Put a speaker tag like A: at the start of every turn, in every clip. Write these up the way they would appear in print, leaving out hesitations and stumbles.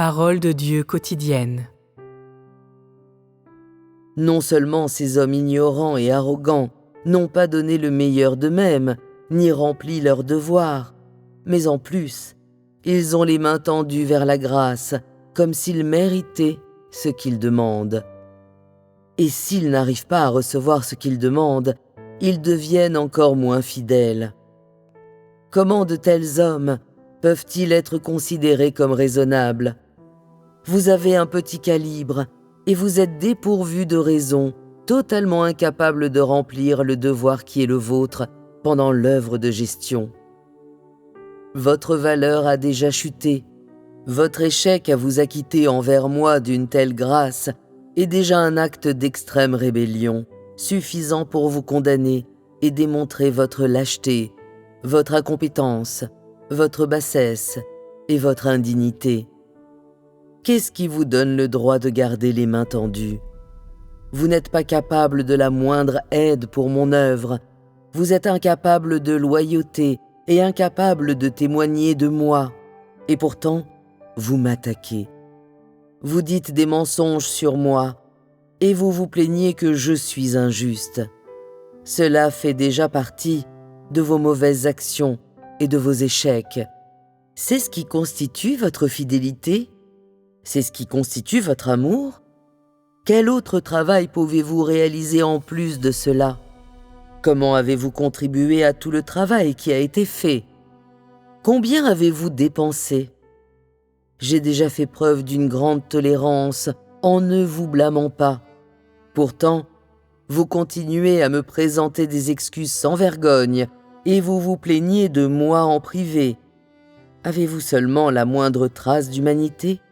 A: Parole de Dieu quotidienne.
B: Non seulement ces hommes ignorants et arrogants n'ont pas donné le meilleur d'eux-mêmes, ni rempli leur devoir, mais en plus, ils ont les mains tendues vers la grâce, comme s'ils méritaient ce qu'ils demandent. Et s'ils n'arrivent pas à recevoir ce qu'ils demandent, ils deviennent encore moins fidèles. Comment de tels hommes peuvent-ils être considérés comme raisonnables? Vous avez un petit calibre et vous êtes dépourvus de raison, totalement incapables de remplir le devoir qui est le vôtre pendant l'œuvre de gestion. Votre valeur a déjà chuté. Votre échec à vous acquitter envers moi d'une telle grâce est déjà un acte d'extrême rébellion, suffisant pour vous condamner et démontrer votre lâcheté, votre incompétence, votre bassesse et votre indignité. Qu'est-ce qui vous donne le droit de garder les mains tendues? Vous n'êtes pas capable de la moindre aide pour mon œuvre. Vous êtes incapable de loyauté et incapable de témoigner de moi. Et pourtant, vous m'attaquez. Vous dites des mensonges sur moi et vous vous plaignez que je suis injuste. Cela fait déjà partie de vos mauvaises actions et de vos échecs. C'est ce qui constitue votre fidélité? C'est ce qui constitue votre amour? Quel autre travail pouvez-vous réaliser en plus de cela? Comment avez-vous contribué à tout le travail qui a été fait? Combien avez-vous dépensé? J'ai déjà fait preuve d'une grande tolérance en ne vous blâmant pas. Pourtant, vous continuez à me présenter des excuses sans vergogne et vous vous plaignez de moi en privé. Avez-vous seulement la moindre trace d'humanité?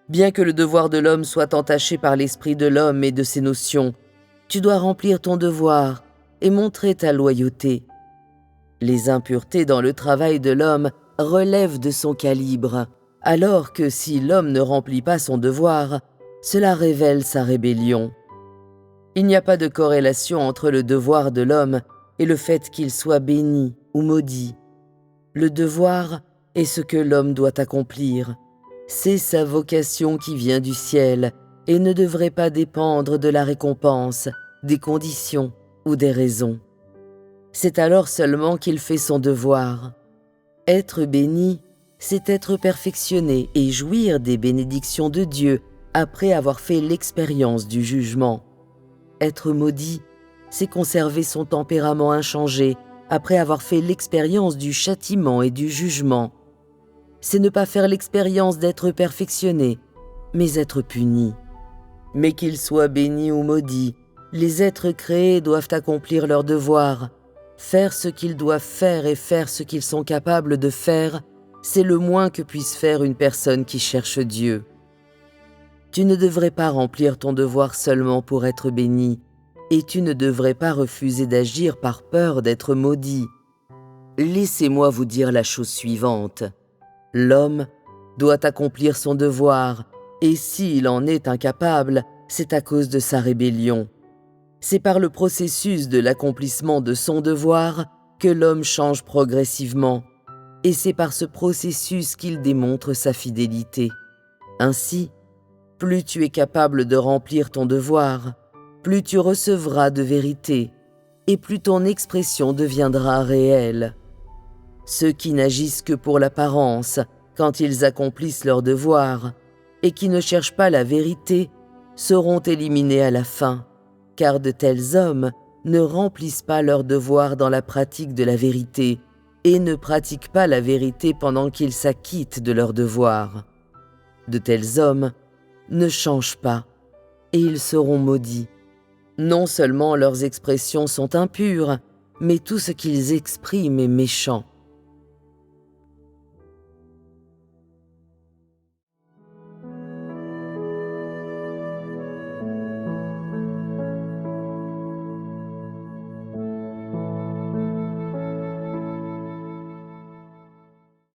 B: Bien que le devoir de l'homme soit entaché par l'esprit de l'homme et de ses notions, tu dois remplir ton devoir et montrer ta loyauté. Les impuretés dans le travail de l'homme relèvent de son calibre, alors que si l'homme ne remplit pas son devoir, cela révèle sa rébellion. Il n'y a pas de corrélation entre le devoir de l'homme et le fait qu'il soit béni ou maudit. Le devoir est ce que l'homme doit accomplir. C'est sa vocation qui vient du ciel et ne devrait pas dépendre de la récompense, des conditions ou des raisons. C'est alors seulement qu'il fait son devoir. Être béni, c'est être perfectionné et jouir des bénédictions de Dieu après avoir fait l'expérience du jugement. Être maudit, c'est conserver son tempérament inchangé après avoir fait l'expérience du châtiment et du jugement. C'est ne pas faire l'expérience d'être perfectionné, mais être puni. Mais qu'ils soient bénis ou maudits, les êtres créés doivent accomplir leur devoir. Faire ce qu'ils doivent faire et faire ce qu'ils sont capables de faire, c'est le moins que puisse faire une personne qui cherche Dieu. Tu ne devrais pas remplir ton devoir seulement pour être béni, et tu ne devrais pas refuser d'agir par peur d'être maudit. Laissez-moi vous dire la chose suivante. L'homme doit accomplir son devoir, et s'il en est incapable, c'est à cause de sa rébellion. C'est par le processus de l'accomplissement de son devoir que l'homme change progressivement, et c'est par ce processus qu'il démontre sa fidélité. Ainsi, plus tu es capable de remplir ton devoir, plus tu recevras de vérité, et plus ton expression deviendra réelle. Ceux qui n'agissent que pour l'apparence quand ils accomplissent leur devoir et qui ne cherchent pas la vérité seront éliminés à la fin, car de tels hommes ne remplissent pas leur devoir dans la pratique de la vérité et ne pratiquent pas la vérité pendant qu'ils s'acquittent de leur devoir. De tels hommes ne changent pas et ils seront maudits. Non seulement leurs expressions sont impures, mais tout ce qu'ils expriment est méchant.